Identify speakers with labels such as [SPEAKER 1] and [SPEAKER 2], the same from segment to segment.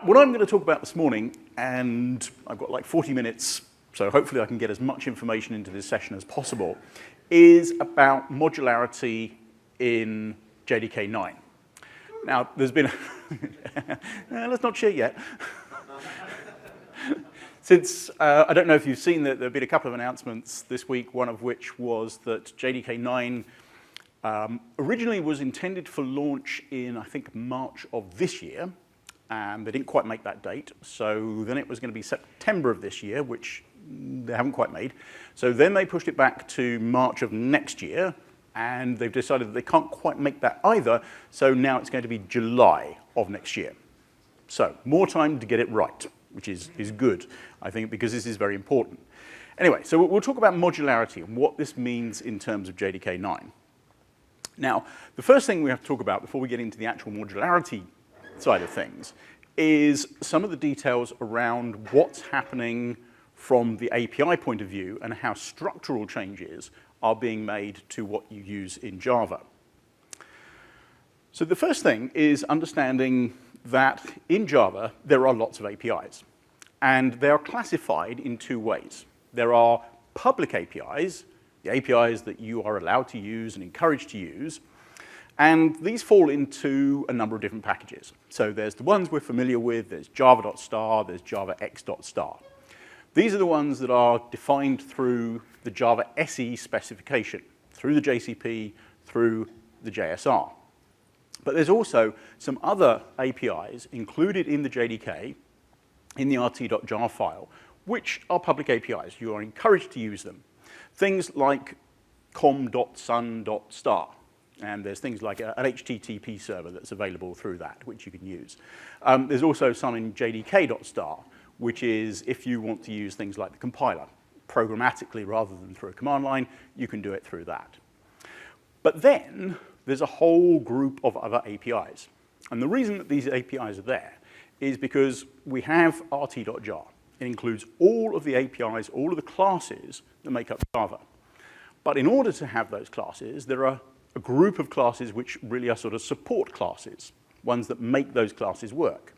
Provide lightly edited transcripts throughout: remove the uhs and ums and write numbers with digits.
[SPEAKER 1] What I'm going to talk about this morning, and I've got like 40 minutes, so hopefully I can get as much information into this session as possible, is about modularity in JDK 9. Now, there's been, let's not share yet. Since, I don't know if you've seen that there have been a couple of announcements this week, one of which was that JDK 9 originally was intended for launch in, I think, March of this year, and they didn't quite make that date. So then it was going to be September of this year, which they haven't quite made. So then they pushed it back to March of next year, and they've decided that they can't quite make that either, so now it's going to be July of next year. So more time to get it right, which is good, I think, because this is very important. Anyway, so we'll talk about modularity and what this means in terms of JDK 9. Now, the first thing we have to talk about before we get into the actual modularity side of things is some of the details around what's happening from the API point of view and how structural changes are being made to what you use in Java. So the first thing is understanding that in Java, there are lots of APIs, and they are classified in two ways. There are public APIs, the APIs that you are allowed to use and encouraged to use, and these fall into a number of different packages. So there's the ones we're familiar with, there's java.star, there's javax.star. These are the ones that are defined through the Java SE specification, through the JCP, through the JSR. But there's also some other APIs included in the JDK, in the rt.jar file, which are public APIs. You are encouraged to use them. Things like com.sun.star. And there's things like an HTTP server that's available through that, which you can use. There's also some in jdk.star, which is if you want to use things like the compiler, programmatically rather than through a command line, you can do it through that. But then there's a whole group of other APIs. And the reason that these APIs are there is because we have rt.jar. It includes all of the APIs, all of the classes that make up Java. But in order to have those classes, there are a group of classes which really are sort of support classes, ones that make those classes work.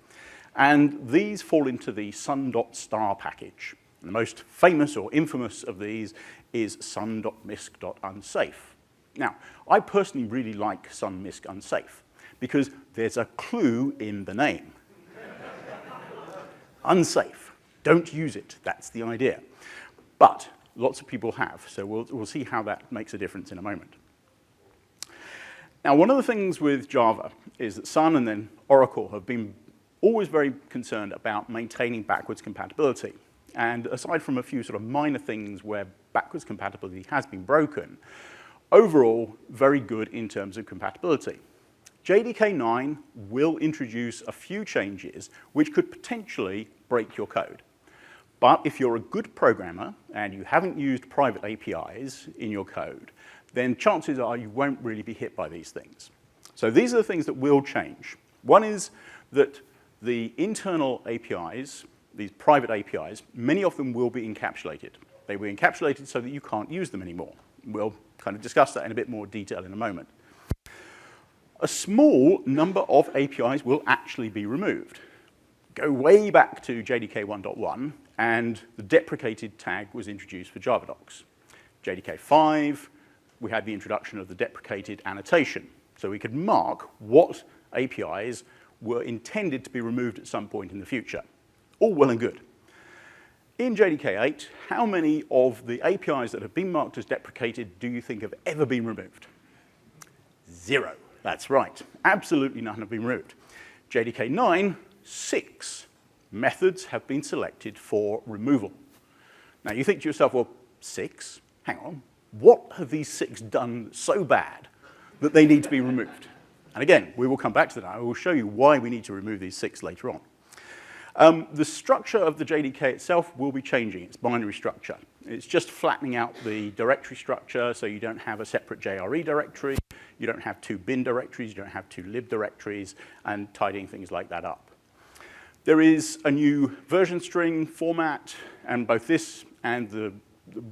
[SPEAKER 1] And these fall into the sun.star package. And the most famous or infamous of these is sun.misc.unsafe. Now, I personally really like sun.misc.unsafe because there's a clue in the name. Unsafe. Don't use it. That's the idea. But lots of people have, so we'll see how that makes a difference in a moment. Now, one of the things with Java is that Sun and then Oracle have been always very concerned about maintaining backwards compatibility. And aside from a few sort of minor things where backwards compatibility has been broken, overall, very good in terms of compatibility. JDK 9 will introduce a few changes which could potentially break your code. But if you're a good programmer and you haven't used private APIs in your code, then chances are you won't really be hit by these things. So these are the things that will change. One is that the internal APIs, these private APIs, many of them will be encapsulated. They will be encapsulated so that you can't use them anymore. We'll kind of discuss that in a bit more detail in a moment. A small number of APIs will actually be removed. Go way back to JDK 1.1, and the deprecated tag was introduced for Java docs. JDK 5, we had the introduction of the deprecated annotation. So we could mark what APIs were intended to be removed at some point in the future. All well and good. In JDK 8, how many of the APIs that have been marked as deprecated do you think have ever been removed? 0. That's right. Absolutely none have been removed. JDK 9, 6 methods have been selected for removal. Now you think to yourself, well, 6? Hang on. What have these 6 done so bad that they need to be removed? And again, we will come back to that. I will show you why we need to remove these 6 later on. The structure of the JDK itself will be changing. It's binary structure. It's just flattening out the directory structure so you don't have a separate JRE directory, you don't have 2 bin directories, you don't have 2 lib directories, and tidying things like that up. There is a new version string format, and both this and the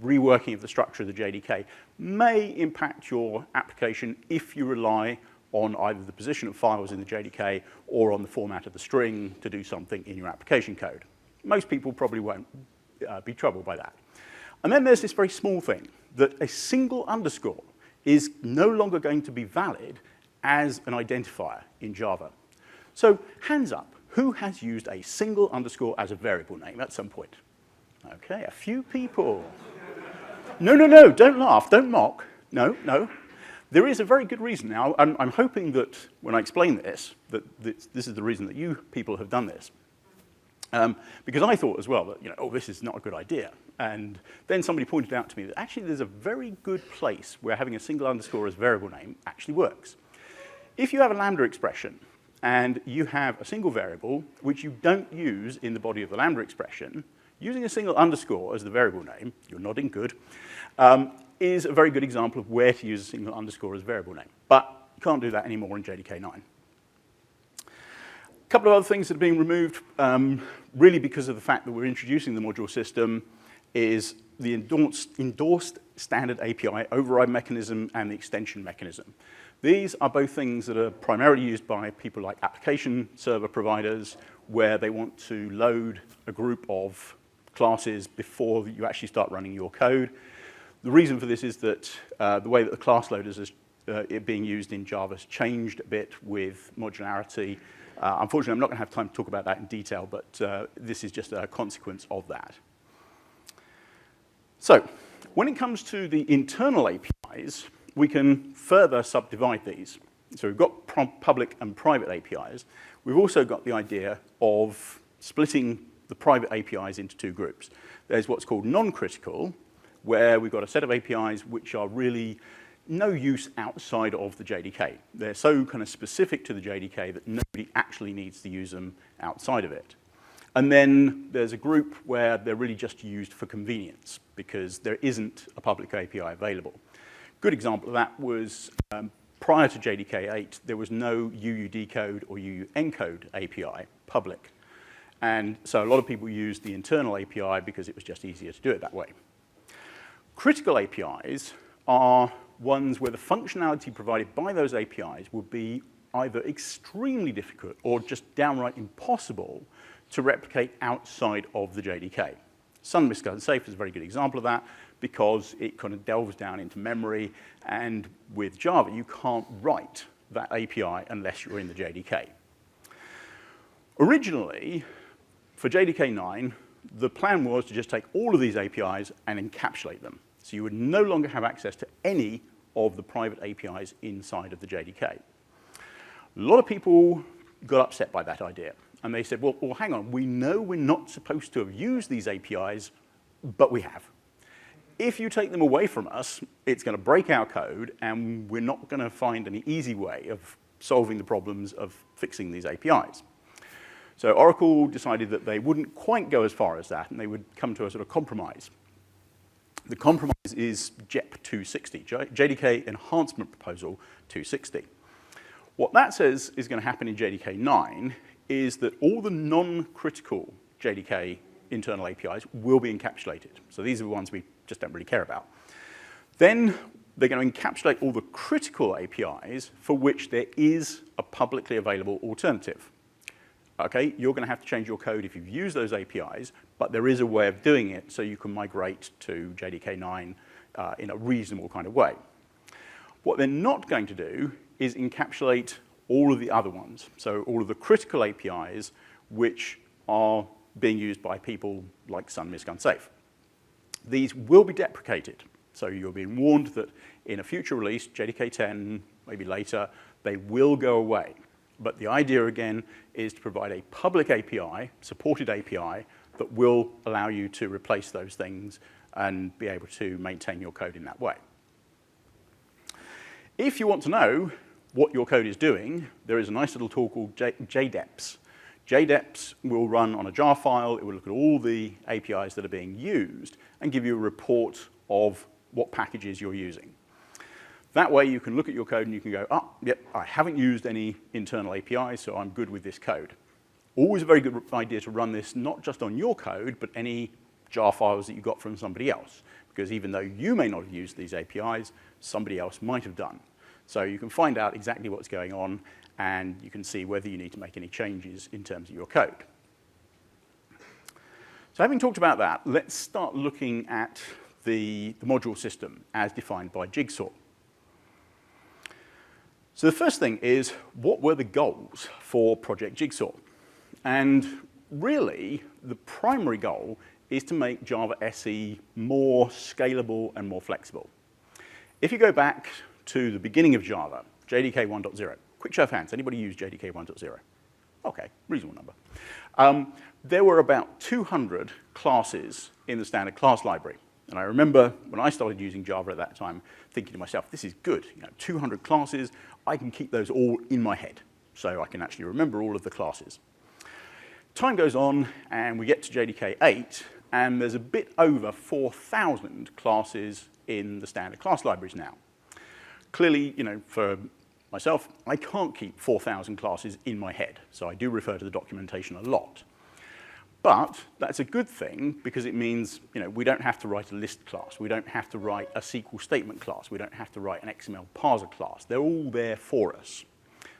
[SPEAKER 1] reworking of the structure of the JDK may impact your application if you rely on either the position of files in the JDK or on the format of the string to do something in your application code. Most people probably won't be troubled by that. And then there's this very small thing, that a single underscore is no longer going to be valid as an identifier in Java. So hands up, who has used a single underscore as a variable name at some point? Okay, a few people. No, don't laugh, don't mock. No. There is a very good reason. Now, I'm hoping that when I explain this, that this is the reason that you people have done this. Because I thought as well that, oh, this is not a good idea. And then somebody pointed out to me that actually there's a very good place where having a single underscore as variable name actually works. If you have a Lambda expression and you have a single variable which you don't use in the body of the Lambda expression, using a single underscore as the variable name, you're nodding good, is a very good example of where to use a single underscore as variable name. But you can't do that anymore in JDK 9. A couple of other things that are being removed, really because of the fact that we're introducing the module system, is the endorsed standard API override mechanism and the extension mechanism. These are both things that are primarily used by people like application server providers, where they want to load a group of classes before you actually start running your code. The reason for this is that the way that the class loaders is being used in Java has changed a bit with modularity. Unfortunately, I'm not going to have time to talk about that in detail, but this is just a consequence of that. So when it comes to the internal APIs, we can further subdivide these. So we've got public and private APIs. We've also got the idea of splitting the private APIs into two groups. There's what's called non-critical, where we've got a set of APIs which are really no use outside of the JDK. They're so kind of specific to the JDK that nobody actually needs to use them outside of it. And then there's a group where they're really just used for convenience because there isn't a public API available. Good example of that was prior to JDK 8, there was no UUDecode or UUencode API public. And so a lot of people used the internal API because it was just easier to do it that way. Critical APIs are ones where the functionality provided by those APIs would be either extremely difficult or just downright impossible to replicate outside of the JDK. Sun, Misc, and Safe is a very good example of that because it kind of delves down into memory, and with Java, you can't write that API unless you're in the JDK. Originally, for JDK 9, the plan was to just take all of these APIs and encapsulate them. So you would no longer have access to any of the private APIs inside of the JDK. A lot of people got upset by that idea. And they said, well, hang on, we know we're not supposed to have used these APIs, but we have. If you take them away from us, it's going to break our code, and we're not going to find any easy way of solving the problems of fixing these APIs. So Oracle decided that they wouldn't quite go as far as that, and they would come to a sort of compromise. The compromise is JEP 260, JDK Enhancement Proposal 260. What that says is going to happen in JDK 9 is that all the non-critical JDK internal APIs will be encapsulated. So these are the ones we just don't really care about. Then they're going to encapsulate all the critical APIs for which there is a publicly available alternative. Okay, you're going to have to change your code if you've used those APIs, but there is a way of doing it so you can migrate to JDK 9 in a reasonable kind of way. What they're not going to do is encapsulate all of the other ones, so all of the critical APIs which are being used by people like Sun, Misc, and Safe. These will be deprecated, so you're being warned that in a future release, JDK 10, maybe later, they will go away. But the idea, again, is to provide a public API, supported API, that will allow you to replace those things and be able to maintain your code in that way. If you want to know what your code is doing, there is a nice little tool called JDEPs. JDEPs will run on a jar file. It will look at all the APIs that are being used and give you a report of what packages you're using. That way, you can look at your code and you can go, oh, yep, I haven't used any internal APIs, so I'm good with this code. Always a very good idea to run this not just on your code, but any jar files that you got from somebody else. Because even though you may not have used these APIs, somebody else might have done. So you can find out exactly what's going on, and you can see whether you need to make any changes in terms of your code. So having talked about that, let's start looking at the module system as defined by Jigsaw. So the first thing is, what were the goals for Project Jigsaw? And really, the primary goal is to make Java SE more scalable and more flexible. If you go back to the beginning of Java, JDK 1.0, quick show of hands, anybody use JDK 1.0? Okay, reasonable number. There were about 200 classes in the standard class library. And I remember when I started using Java at that time, thinking to myself, this is good, 200 classes, I can keep those all in my head, so I can actually remember all of the classes. Time goes on, and we get to JDK 8, and there's a bit over 4,000 classes in the standard class libraries now. Clearly, for myself, I can't keep 4,000 classes in my head, so I do refer to the documentation a lot. But that's a good thing because it means we don't have to write a list class. We don't have to write a SQL statement class. We don't have to write an XML parser class. They're all there for us.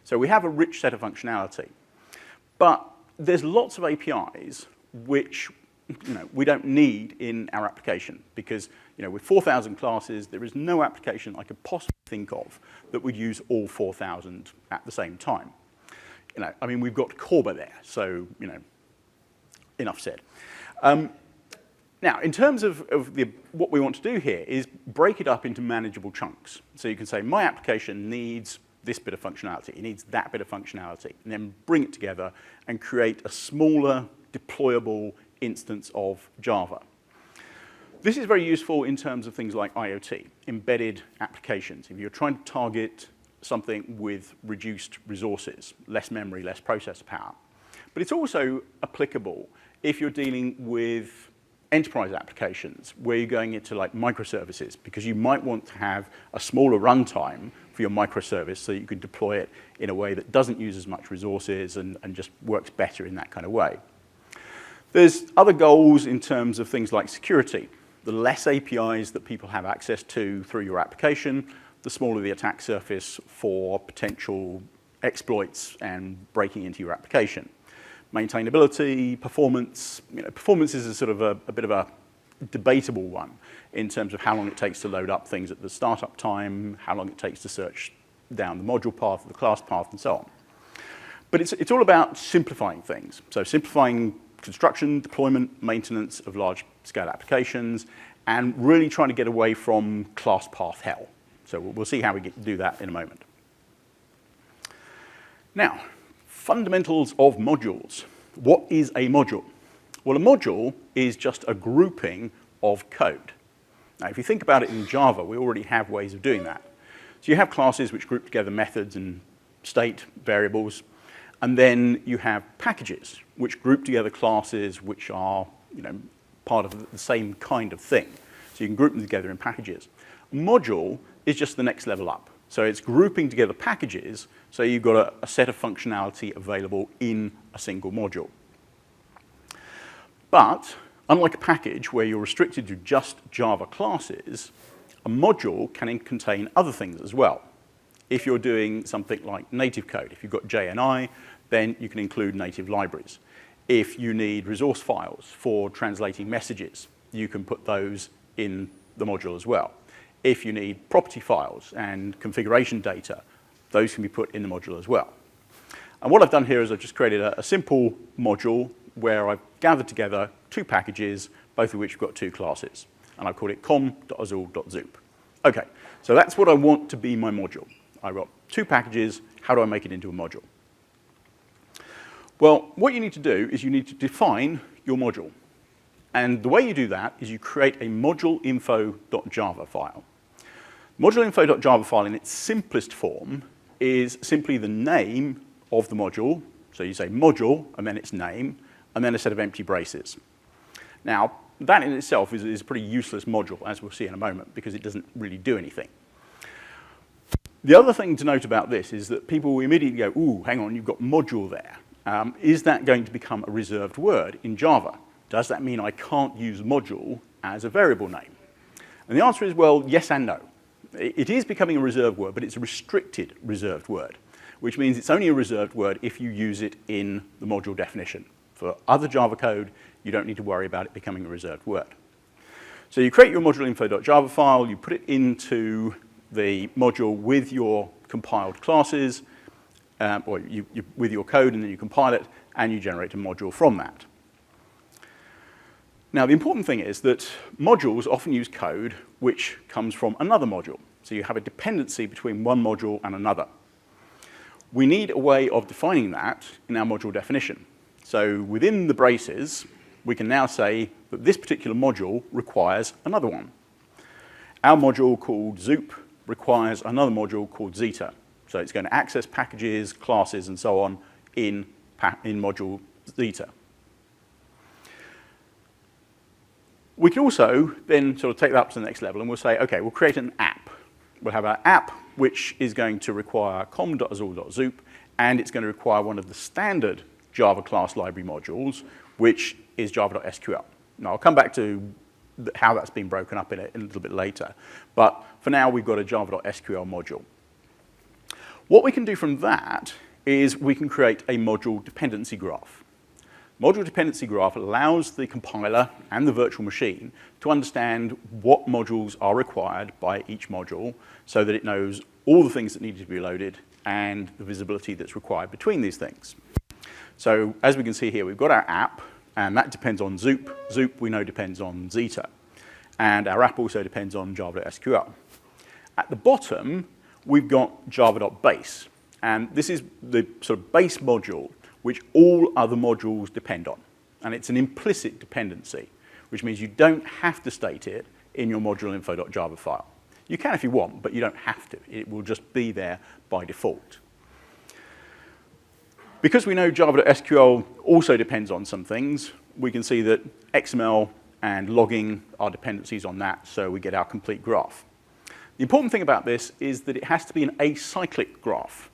[SPEAKER 1] So we have a rich set of functionality. But there's lots of APIs which we don't need in our application because with 4,000 classes, there is no application I could possibly think of that would use all 4,000 at the same time. I mean, we've got Corba there, so enough said. Now, in terms of what we want to do here is break it up into manageable chunks. So you can say, my application needs this bit of functionality, it needs that bit of functionality, and then bring it together and create a smaller, deployable instance of Java. This is very useful in terms of things like IoT, embedded applications. If you're trying to target something with reduced resources, less memory, less processor power. But it's also applicable if you're dealing with enterprise applications where you're going into like microservices because you might want to have a smaller runtime for your microservice so you can deploy it in a way that doesn't use as much resources and just works better in that kind of way. There's other goals in terms of things like security. The less APIs that people have access to through your application, the smaller the attack surface for potential exploits and breaking into your application. Maintainability, performance. Performance is a sort of a bit of a debatable one in terms of how long it takes to load up things at the startup time, how long it takes to search down the module path, the class path, and so on. But it's all about simplifying things. So simplifying construction, deployment, maintenance of large-scale applications, and really trying to get away from class path hell. So we'll see how we do that in a moment. Now, fundamentals of modules. What is a module? Well, a module is just a grouping of code. Now, if you think about it in Java, we already have ways of doing that. So you have classes which group together methods and state variables, and then you have packages which group together classes which are part of the same kind of thing. So you can group them together in packages. A module is just the next level up. So it's grouping together packages, so you've got a set of functionality available in a single module. But unlike a package where you're restricted to just Java classes, a module can contain other things as well. If you're doing something like native code, if you've got JNI, then you can include native libraries. If you need resource files for translating messages, you can put those in the module as well. If you need property files and configuration data, those can be put in the module as well. And what I've done here is I've just created a simple module where I've gathered together two packages, both of which have got two classes. And I've called it com.azul.zoop. Okay, so that's what I want to be my module. I've got two packages. How do I make it into a module? Well, what you need to do is you need to define your module. And the way you do that is you create a module-info.java file. Module-info.java file in its simplest form is simply the name of the module. So you say module, and then its name, and then a set of empty braces. Now, that in itself is a pretty useless module, as we'll see in a moment, because it doesn't really do anything. The other thing to note about this is that people will immediately go, ooh, hang on, you've got module there. Is that going to become a reserved word in Java? Does that mean I can't use module as a variable name? And the answer is, well, yes and no. It is becoming a reserved word, but it's a restricted reserved word, which means it's only a reserved word if you use it in the module definition. For other Java code, you don't need to worry about it becoming a reserved word. So you create your module-info.java file, you put it into the module with your compiled classes, or with your code, and then you compile it, and you generate a module from that. Now, the important thing is that modules often use code which comes from another module. So you have a dependency between one module and another. We need a way of defining that in our module definition. So within the braces, we can now say that this particular module requires another one. Our module called Zoop requires another module called Zeta. So it's going to access packages, classes, and so on in module Zeta. We can also then sort of take that up to the next level, and we'll say, okay, we'll create an app. We'll have an app which is going to require com.azul.zoop, and it's going to require one of the standard Java class library modules, which is java.sql. Now, I'll come back to how that's been broken up in a little bit later. But for now, we've got a java.sql module. What we can do from that is we can create a module dependency graph. Module dependency graph allows the compiler and the virtual machine to understand what modules are required by each module so that it knows all the things that need to be loaded and the visibility that's required between these things. So as we can see here, we've got our app, and that depends on Zoop. Zoop, we know, depends on Zeta. And our app also depends on java.sql. At the bottom, we've got java.base. And this is the sort of base module which all other modules depend on. And it's an implicit dependency, which means you don't have to state it in your module-info.java file. You can if you want, but you don't have to. It will just be there by default. Because we know java.sql also depends on some things, we can see that XML and logging are dependencies on that, so we get our complete graph. The important thing about this is that it has to be an acyclic graph.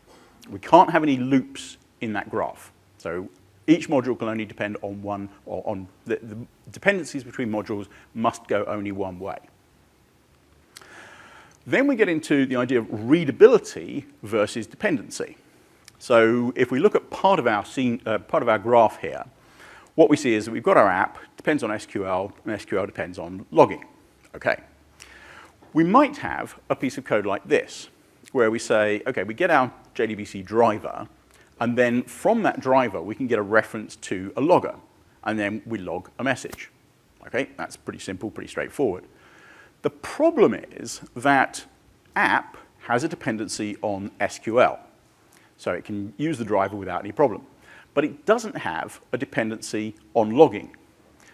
[SPEAKER 1] We can't have any loops in that graph. So each module can only depend on one, or on the dependencies between modules must go only one way. Then we get into the idea of readability versus dependency. So if we look at part of our graph here, what we see is that we've got our app, depends on SQL, and SQL depends on logging. Okay. We might have a piece of code like this, where we say, okay, we get our JDBC driver, and then from that driver, we can get a reference to a logger, and then we log a message. Okay, that's pretty simple, pretty straightforward. The problem is that app has a dependency on SQL, so it can use the driver without any problem. But it doesn't have a dependency on logging.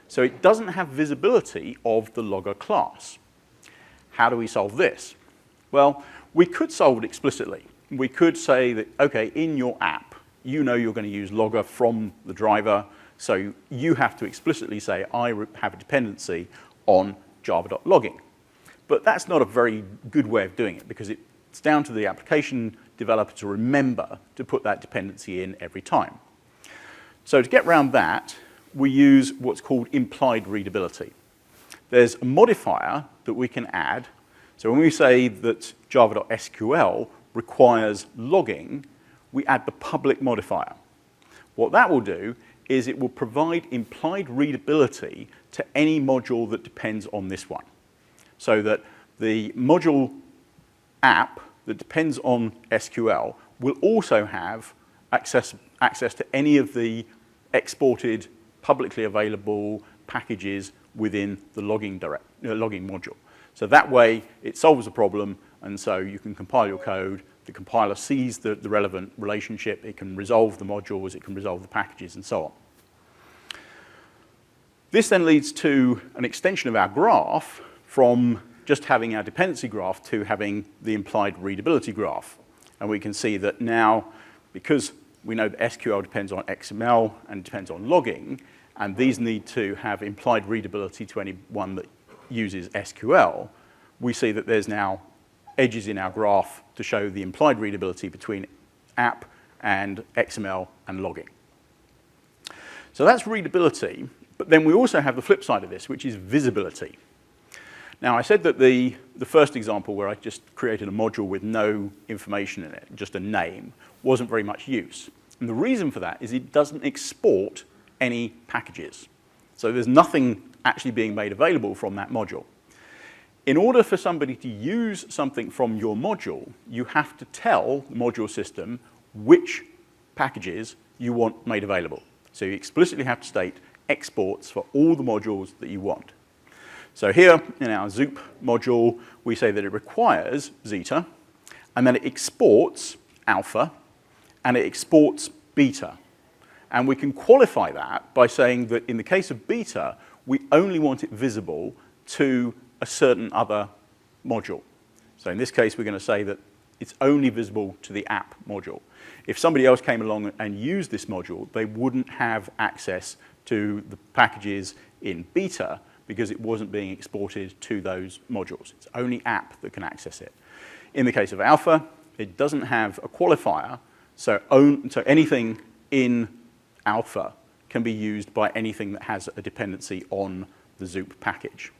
[SPEAKER 1] So it doesn't have visibility of the logger class. How do we solve this? Well, we could solve it explicitly. We could say that, okay, in your app, you know you're going to use logger from the driver, so you have to explicitly say, I have a dependency on java.logging. But that's not a very good way of doing it, because it's down to the application developer to remember to put that dependency in every time. So to get around that, we use what's called implied readability. There's a modifier that we can add. So when we say that java.sql requires logging, we add the public modifier. What that will do is it will provide implied readability to any module that depends on this one. So that the module app that depends on SQL will also have access to any of the exported, publicly available packages within the logging module. So that way, it solves the problem, and so you can compile your code. The compiler sees the relevant relationship. It can resolve the modules. It can resolve the packages, and so on. This then leads to an extension of our graph from just having our dependency graph to having the implied readability graph. And we can see that now, because we know that SQL depends on XML and depends on logging, and these need to have implied readability to anyone that uses SQL, we see that there's now edges in our graph to show the implied readability between app and XML and logging. So that's readability, but then we also have the flip side of this, which is visibility. Now, I said that the first example where I just created a module with no information in it, just a name, wasn't very much use. And the reason for that is it doesn't export any packages. So there's nothing actually being made available from that module. In order for somebody to use something from your module, you have to tell the module system which packages you want made available. So you explicitly have to state exports for all the modules that you want. So here in our Zoop module, we say that it requires zeta, and then it exports alpha, and it exports beta. And we can qualify that by saying that in the case of beta, we only want it visible to a certain other module. So in this case, we're going to say that it's only visible to the app module. If somebody else came along and used this module, they wouldn't have access to the packages in beta because it wasn't being exported to those modules. It's only app that can access it. In the case of alpha, it doesn't have a qualifier, so anything in alpha can be used by anything that has a dependency on the Zoop package.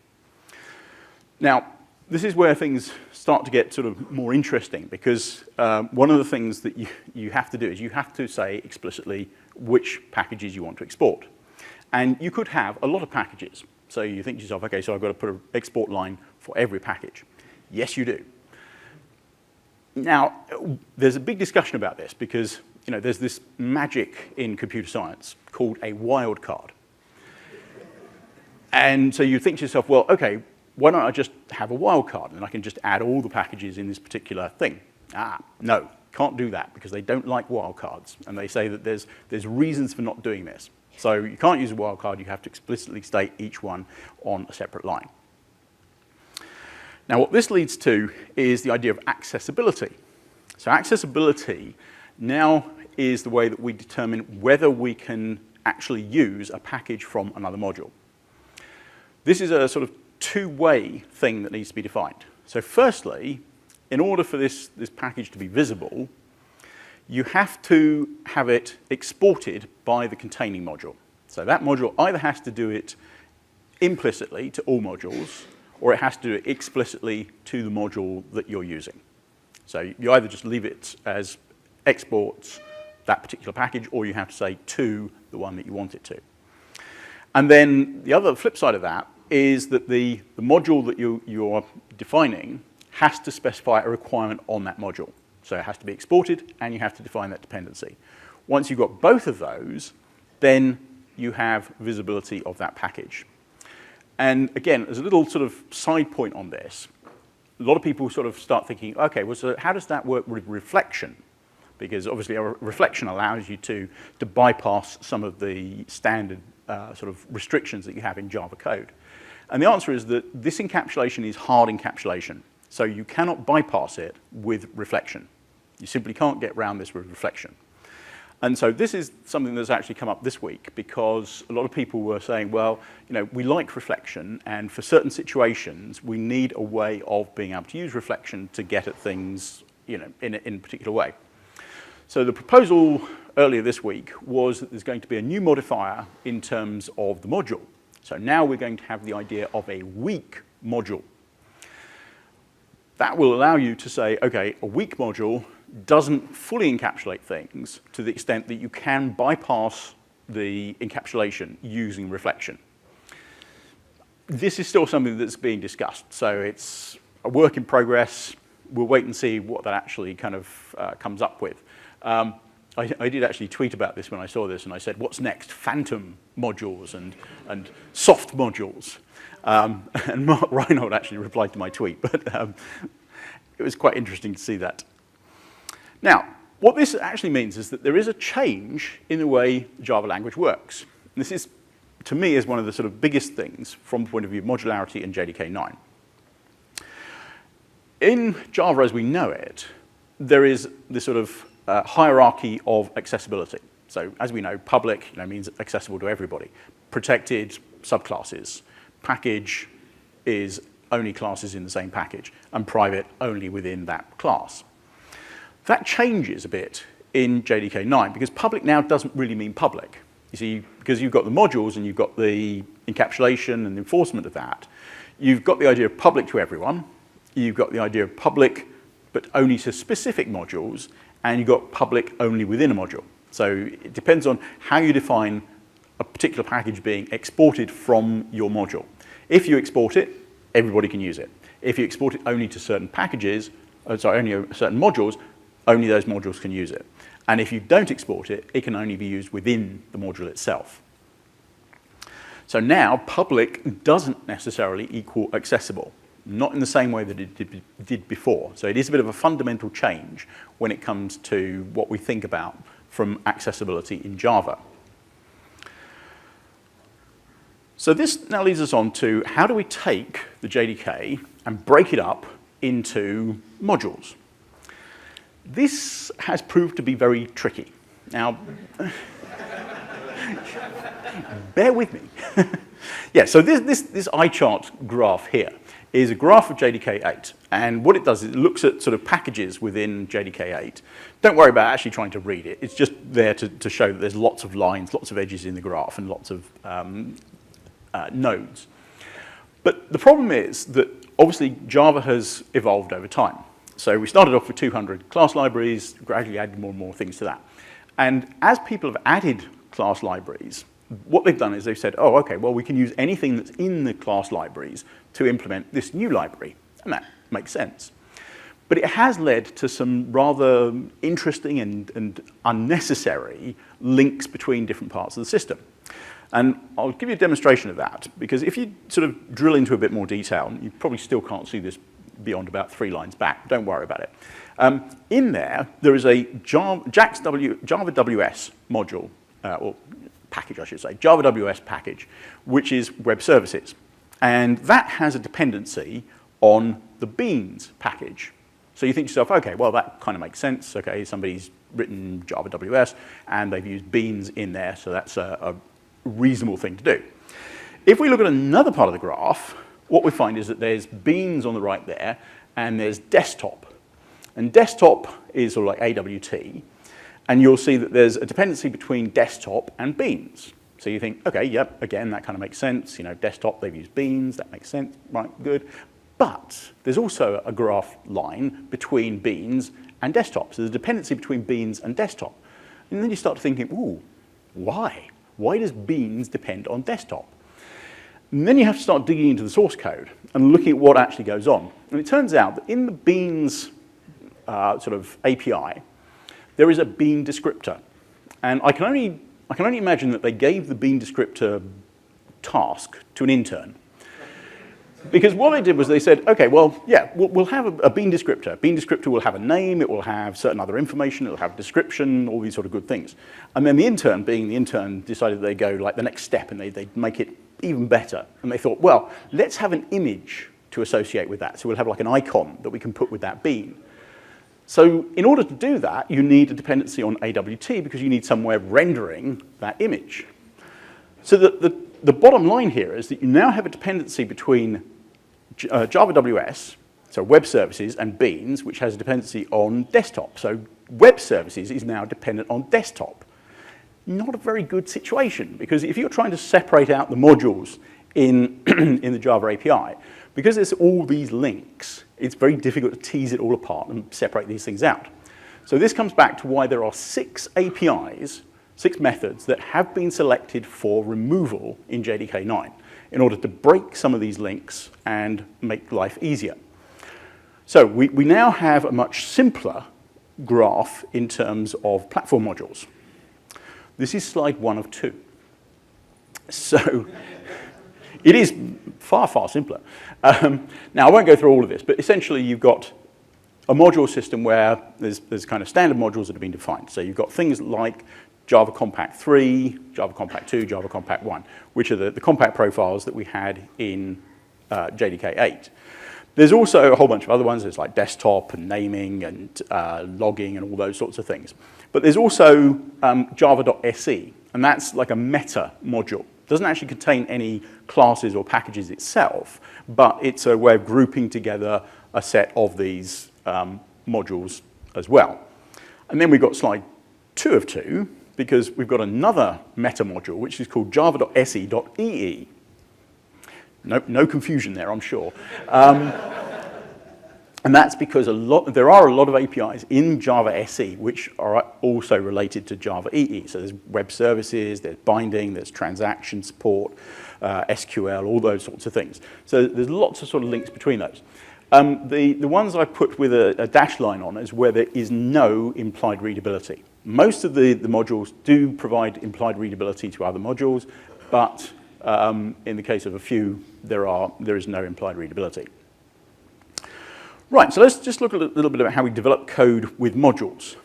[SPEAKER 1] Now, this is where things start to get sort of more interesting because one of the things that you have to do is you have to say explicitly which packages you want to export. And you could have a lot of packages. So you think to yourself, okay, so I've got to put an export line for every package. Yes, you do. Now, there's a big discussion about this because there's this magic in computer science called a wildcard. And so you think to yourself, well, okay, why don't I just have a wildcard and I can just add all the packages in this particular thing? No, can't do that because they don't like wildcards. And they say that there's reasons for not doing this. So you can't use a wildcard, you have to explicitly state each one on a separate line. Now what this leads to is the idea of accessibility. So accessibility now is the way that we determine whether we can actually use a package from another module. This is a sort of two-way thing that needs to be defined. So firstly, in order for this package to be visible, you have to have it exported by the containing module. So that module either has to do it implicitly to all modules, or it has to do it explicitly to the module that you're using. So you either just leave it as exports that particular package, or you have to say to the one that you want it to. And then the other flip side of that is that the module that you're defining has to specify a requirement on that module. So it has to be exported, and you have to define that dependency. Once you've got both of those, then you have visibility of that package. And again, as a little sort of side point on this, a lot of people sort of start thinking, okay, well, so how does that work with reflection? Because obviously a reflection allows you to bypass some of the standard sort of restrictions that you have in Java code. And the answer is that this encapsulation is hard encapsulation. So you cannot bypass it with reflection. You simply can't get around this with reflection. And so this is something that's actually come up this week because a lot of people were saying, well, we like reflection, and for certain situations, we need a way of being able to use reflection to get at things, in a particular way. So the proposal earlier this week was that there's going to be a new modifier in terms of the module. So now we're going to have the idea of a weak module. That will allow you to say, okay, a weak module doesn't fully encapsulate things to the extent that you can bypass the encapsulation using reflection. This is still something that's being discussed, so it's a work in progress. We'll wait and see what that actually kind of comes up with. I did actually tweet about this when I saw this, and I said, what's next? Phantom modules and soft modules. And Mark Reinhold actually replied to my tweet, but it was quite interesting to see that. Now, what this actually means is that there is a change in the way the Java language works. And this is, to me, is one of the sort of biggest things from the point of view of modularity in JDK 9. In Java as we know it, there is this sort of hierarchy of accessibility. So as we know, public means accessible to everybody. Protected, subclasses. Package is only classes in the same package, and private only within that class. That changes a bit in JDK 9 because public now doesn't really mean public. You see, because you've got the modules and you've got the encapsulation and enforcement of that, you've got the idea of public to everyone, you've got the idea of public but only to specific modules, and you've got public only within a module. So it depends on how you define a particular package being exported from your module. If you export it, everybody can use it. If you export it only to certain packages, only certain modules, only those modules can use it. And if you don't export it, it can only be used within the module itself. So now, public doesn't necessarily equal accessible, not in the same way that it did before. So it is a bit of a fundamental change when it comes to what we think about from accessibility in Java. So this now leads us on to how do we take the JDK and break it up into modules. This has proved to be very tricky. Now, bear with me. Yeah, so this eye chart graph here is a graph of JDK 8. And what it does is it looks at sort of packages within JDK 8. Don't worry about actually trying to read it. It's just there to show that there's lots of lines, lots of edges in the graph, and lots of nodes. But the problem is that obviously Java has evolved over time. So we started off with 200 class libraries, gradually added more and more things to that. And as people have added class libraries, what they've done is they've said, oh, okay, well, we can use anything that's in the class libraries to implement this new library. And that makes sense. But it has led to some rather interesting and unnecessary links between different parts of the system. And I'll give you a demonstration of that, because if you sort of drill into a bit more detail, you probably still can't see this beyond about 3 lines back. Don't worry about it. In there is a Java WS module, or package, I should say, Java WS package, which is web services. And that has a dependency on the beans package. So you think to yourself, okay, well, that kind of makes sense. Okay, somebody's written Java WS, and they've used beans in there, so that's a reasonable thing to do. If we look at another part of the graph, what we find is that there's beans on the right there, and there's desktop. And desktop is sort of like AWT, and you'll see that there's a dependency between desktop and beans. So you think, okay, yep, again, that kind of makes sense. You know, desktop, they've used beans, that makes sense, right, good. But there's also a graph line between beans and desktop. So there's a dependency between beans and desktop. And then you start thinking, ooh, why? Why does beans depend on desktop? And then you have to start digging into the source code and looking at what actually goes on. And it turns out that in the beans sort of API, there is a bean descriptor. And I can only imagine that they gave the bean descriptor task to an intern. Because what they did was they said, okay, well, yeah, we'll have a bean descriptor. Bean descriptor will have a name, it will have certain other information, it will have a description, all these sort of good things. And then the intern, being the intern, decided they'd go like the next step and they'd make it even better. And they thought, well, let's have an image to associate with that. So we'll have like an icon that we can put with that bean. So in order to do that, you need a dependency on AWT because you need somewhere rendering that image. So the bottom line here is that you now have a dependency between Java WS, so web services, and beans, which has a dependency on desktop. So web services is now dependent on desktop. Not a very good situation, because if you're trying to separate out the modules in the Java API, because there's all these links, it's very difficult to tease it all apart and separate these things out. So this comes back to why there are 6 APIs, 6 methods that have been selected for removal in JDK 9 in order to break some of these links and make life easier. So we now have a much simpler graph in terms of platform modules. This is slide 1 of 2. So it is far, far simpler. Now, I won't go through all of this, but essentially you've got a module system where there's kind of standard modules that have been defined. So you've got things like Java Compact 3, Java Compact 2, Java Compact 1, which are the compact profiles that we had in JDK 8. There's also a whole bunch of other ones. There's like desktop and naming and logging and all those sorts of things. But there's also java.se, and that's like a meta module. It doesn't actually contain any classes or packages itself, but it's a way of grouping together a set of these modules as well. And then we've got slide 2 of 2, because we've got another meta module, which is called java.se.ee. No confusion there, I'm sure. And that's because there are a lot of APIs in Java SE which are also related to Java EE. So there's web services, there's binding, there's transaction support, SQL, all those sorts of things. So there's lots of sort of links between those. The ones I put with a dash line on is where there is no implied readability. Most of the modules do provide implied readability to other modules, but in the case of a few, there is no implied readability. Right, so let's just look a little bit about how we develop code with modules.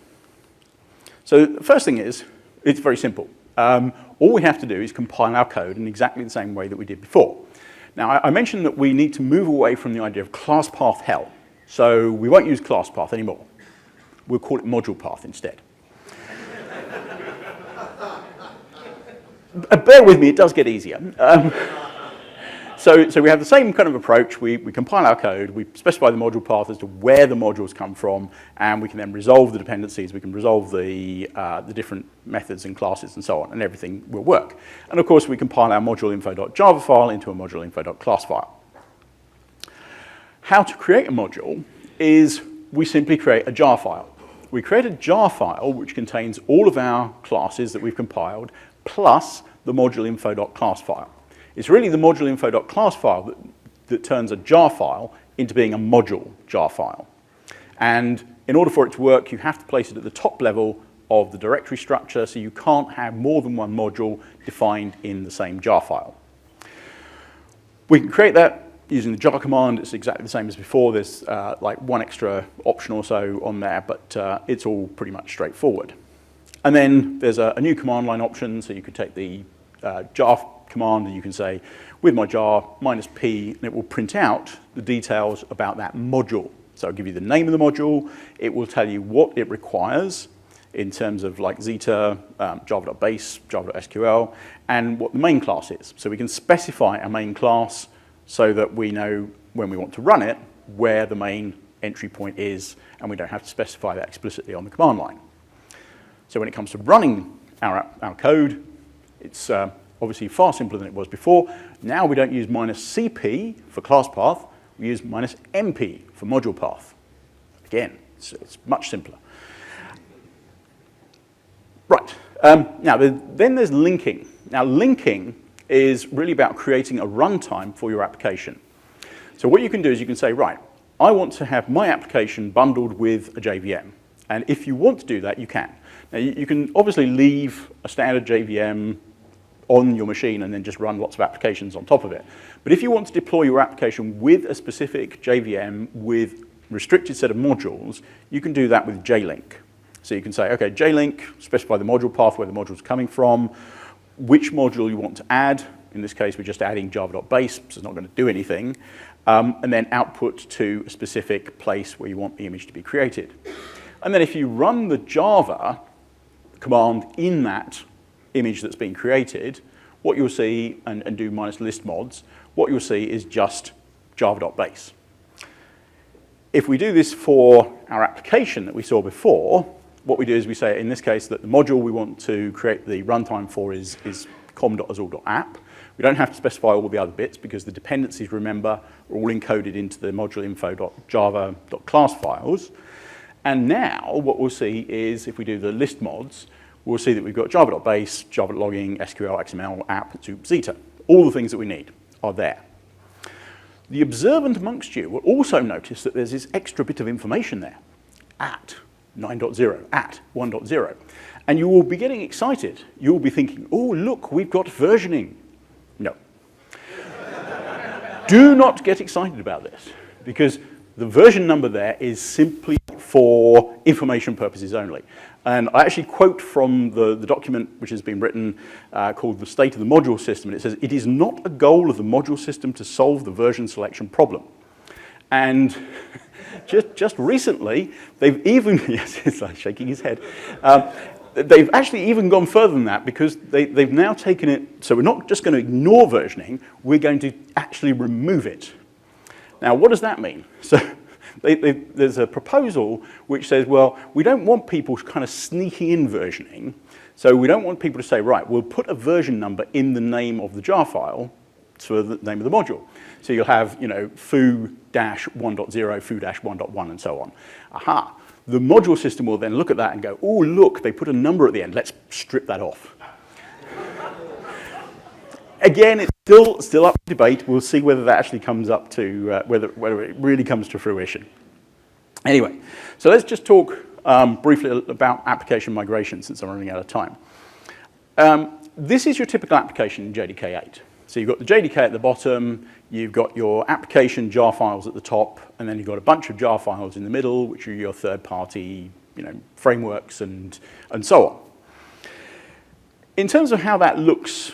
[SPEAKER 1] So the first thing is, it's very simple. All we have to do is compile our code in exactly the same way that we did before. Now, I mentioned that we need to move away from the idea of class path hell. So we won't use class path anymore. We'll call it module path instead. Bear with me, it does get easier. So we have the same kind of approach. We compile our code, we specify the module path as to where the modules come from, and we can then resolve the dependencies, we can resolve the different methods and classes and so on, and everything will work. And of course, we compile our module-info.java file into a module-info.class file. How to create a module is we simply create a jar file. We create a jar file which contains all of our classes that we've compiled, plus the module-info.class file. It's really the module-info.class file that turns a jar file into being a module jar file. And in order for it to work, you have to place it at the top level of the directory structure, so you can't have more than one module defined in the same jar file. We can create that using the jar command. It's exactly the same as before. There's like one extra option or so on there, but it's all pretty much straightforward. And then there's a new command line option, so you could take the jar command and you can say, with my jar, -p, and it will print out the details about that module. So I'll give you the name of the module, it will tell you what it requires in terms of like Zeta, Java.base, Java.sql, and what the main class is. So we can specify a main class so that we know when we want to run it, where the main entry point is, and we don't have to specify that explicitly on the command line. So when it comes to running our code, it's obviously far simpler than it was before. Now we don't use -cp for class path, we use -mp for module path. Again, it's much simpler. Right, now then there's linking. Now linking is really about creating a runtime for your application. So what you can do is you can say, right, I want to have my application bundled with a JVM. And if you want to do that, you can. Now you can obviously leave a standard JVM on your machine and then just run lots of applications on top of it. But if you want to deploy your application with a specific JVM with restricted set of modules, you can do that with JLink. So you can say, okay, JLink, specify the module path where the module is coming from, which module you want to add. In this case, we're just adding java.base, so it's not going to do anything. And then output to a specific place where you want the image to be created. And then if you run the Java command in that image that's been created, what you'll see, and do -list mods, what you'll see is just java.base. If we do this for our application that we saw before, what we do is we say, in this case, that the module we want to create the runtime for is com.azul.app. We don't have to specify all the other bits because the dependencies, remember, are all encoded into the module-info.java.class files. And now what we'll see is, if we do the list mods, we'll see that we've got java.base, java.logging, SQL, XML, app, soup, Zeta. All the things that we need are there. The observant amongst you will also notice that there's this extra bit of information there, at 9.0, at 1.0. And you will be getting excited. You'll be thinking, oh, look, we've got versioning. No. Do not get excited about this, because the version number there is simply for information purposes only. And I actually quote from the document which has been written called The State of the Module System, and it says, it is not a goal of the module system to solve the version selection problem. And just recently, they've even, yes, it's like shaking his head, they've actually even gone further than that, because they've now taken it, so we're not just going to ignore versioning, we're going to actually remove it. Now, what does that mean? So there's a proposal which says, well, we don't want people kind of sneaking in versioning, so we don't want people to say, right, we'll put a version number in the name of the jar file, for the name of the module. So you'll have, foo-1.0, foo-1.1, and so on. Aha. The module system will then look at that and go, oh, look, they put a number at the end. Let's strip that off. Again, it's still up for debate. We'll see whether that actually comes up to, whether it really comes to fruition. Anyway, so let's just talk briefly about application migration since I'm running out of time. This is your typical application in JDK 8. So you've got the JDK at the bottom, you've got your application jar files at the top, and then you've got a bunch of jar files in the middle, which are your third-party frameworks and so on. In terms of how that looks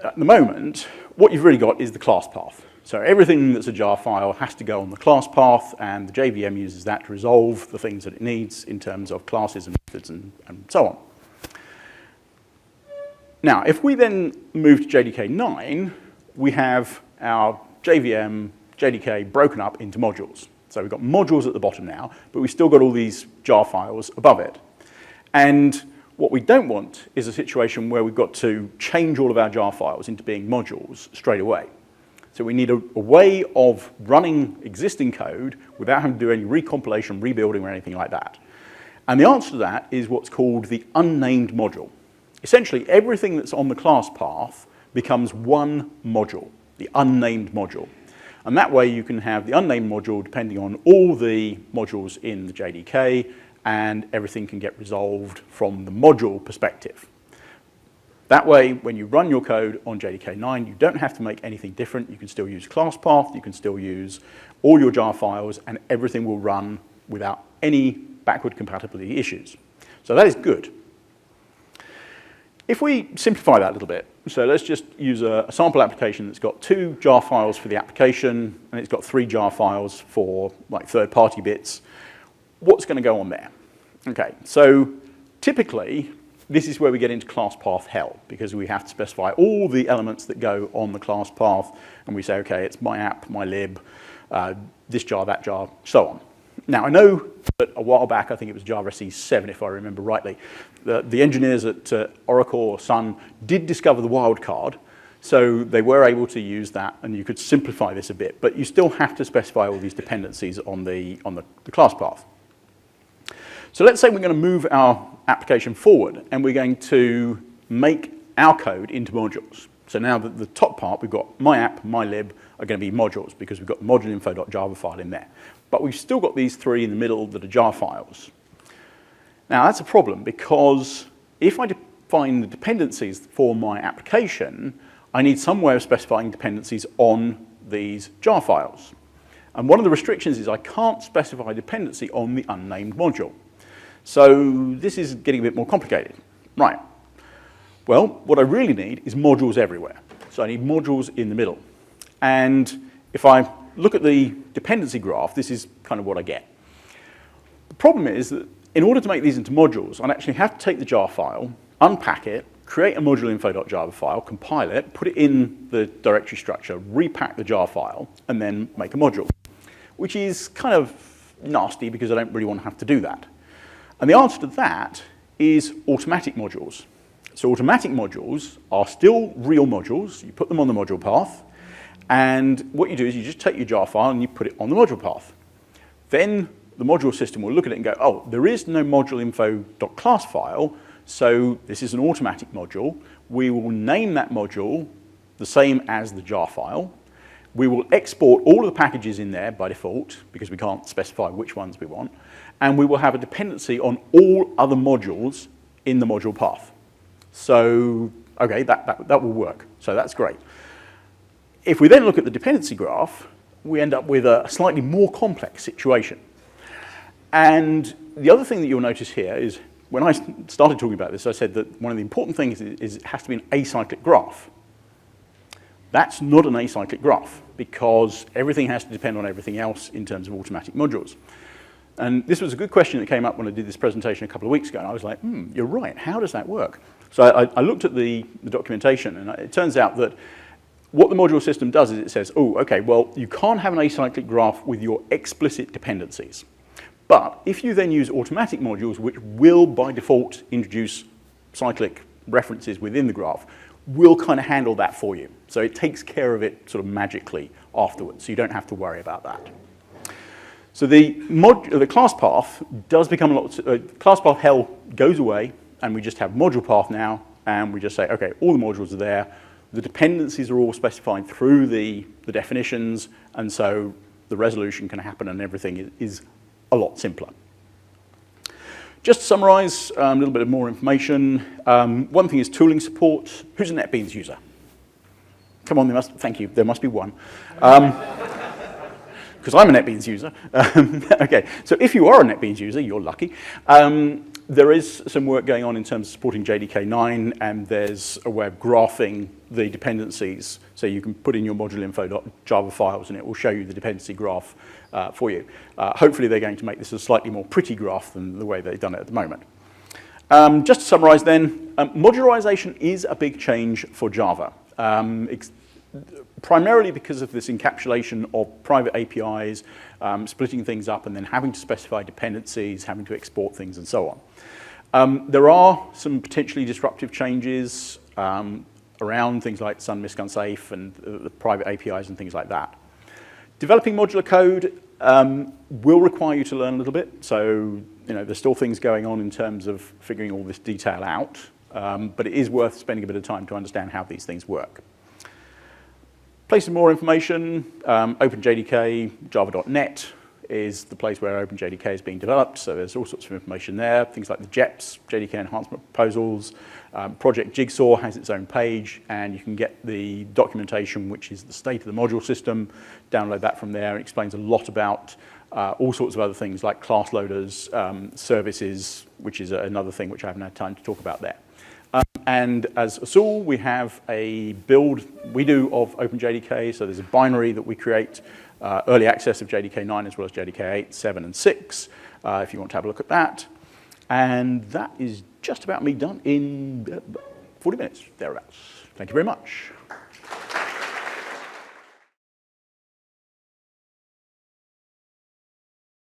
[SPEAKER 1] at the moment, what you've really got is the class path. So everything that's a jar file has to go on the class path, and the JVM uses that to resolve the things that it needs in terms of classes and methods and so on. Now, if we then move to JDK 9, we have our JVM, JDK broken up into modules. So we've got modules at the bottom now, but we've still got all these jar files above it. And what we don't want is a situation where we've got to change all of our jar files into being modules straight away. So we need a way of running existing code without having to do any recompilation, rebuilding, or anything like that. And the answer to that is what's called the unnamed module. Essentially, everything that's on the class path becomes one module, the unnamed module. And that way you can have the unnamed module depending on all the modules in the JDK, and everything can get resolved from the module perspective. That way, when you run your code on JDK 9, you don't have to make anything different. You can still use Classpath, you can still use all your jar files, and everything will run without any backward compatibility issues. So that is good. If we simplify that a little bit, so let's just use a sample application that's got 2 jar files for the application, and it's got 3 jar files for like third-party bits. What's going to go on there? Okay, so typically, this is where we get into class path hell, because we have to specify all the elements that go on the class path, and we say, okay, it's my app, my lib, this jar, that jar, so on. Now, I know that a while back, I think it was Java SE 7, if I remember rightly, the engineers at Oracle or Sun did discover the wildcard, so they were able to use that, and you could simplify this a bit, but you still have to specify all these dependencies on the class path. So let's say we're going to move our application forward, and we're going to make our code into modules. So now the top part, we've got my app, my lib, are going to be modules, because we've got the module-info.java file in there. But we've still got these 3 in the middle that are jar files. Now, that's a problem, because if I define the dependencies for my application, I need some way of specifying dependencies on these jar files. And one of the restrictions is I can't specify dependency on the unnamed module. So this is getting a bit more complicated. Right. Well, what I really need is modules everywhere. So I need modules in the middle. And if I look at the dependency graph, this is kind of what I get. The problem is that in order to make these into modules, I'd actually have to take the jar file, unpack it, create a module-info.java file, compile it, put it in the directory structure, repack the jar file, and then make a module, which is kind of nasty because I don't really want to have to do that. And the answer to that is automatic modules. So automatic modules are still real modules. You put them on the module path, and what you do is you just take your jar file and you put it on the module path. Then the module system will look at it and go, oh, there is no module-info.class file, so this is an automatic module. We will name that module the same as the jar file. We will export all of the packages in there by default, because we can't specify which ones we want, and we will have a dependency on all other modules in the module path. So, okay, that will work. So that's great. If we then look at the dependency graph, we end up with a slightly more complex situation. And the other thing that you'll notice here is, when I started talking about this, I said that one of the important things is it has to be an acyclic graph. That's not an acyclic graph, because everything has to depend on everything else in terms of automatic modules. And this was a good question that came up when I did this presentation a couple of weeks ago, and I was like, you're right, how does that work? So I looked at the documentation, and it turns out that what the module system does is it says, oh, okay, well, you can't have an acyclic graph with your explicit dependencies. But if you then use automatic modules, which will by default introduce cyclic references within the graph, will kind of handle that for you. So it takes care of it sort of magically afterwards, so you don't have to worry about that. So the class path does become a lot, class path hell goes away, and we just have module path now, and we just say, okay, all the modules are there, the dependencies are all specified through the definitions, and so the resolution can happen and everything is a lot simpler. Just to summarize a little bit of more information, one thing is tooling support. Who's a NetBeans user? Come on, thank you, there must be one. Because I'm a NetBeans user. Okay, so if you are a NetBeans user, you're lucky. There is some work going on in terms of supporting JDK 9, and there's a way of graphing the dependencies. So you can put in your module-info.java files, and it will show you the dependency graph for you. Hopefully, they're going to make this a slightly more pretty graph than the way they've done it at the moment. Just to summarize then, modularization is a big change for Java. Primarily because of this encapsulation of private APIs, splitting things up and then having to specify dependencies, having to export things and so on. There are some potentially disruptive changes around things like sun-misc unsafe and the private APIs and things like that. Developing modular code will require you to learn a little bit. So, there's still things going on in terms of figuring all this detail out, but it is worth spending a bit of time to understand how these things work. Place some more information, OpenJDK, java.net is the place where OpenJDK is being developed, so there's all sorts of information there, things like the JEPs, JDK enhancement proposals. Project Jigsaw has its own page, and you can get the documentation, which is the state of the module system, download that from there. It explains a lot about all sorts of other things like class loaders, services, which is another thing which I haven't had time to talk about there. And as a tool, we have a build we do of OpenJDK. So there's a binary that we create, early access of JDK 9 as well as JDK 8, 7, and 6, if you want to have a look at that. And that is just about me done in 40 minutes, thereabouts. Thank you very much.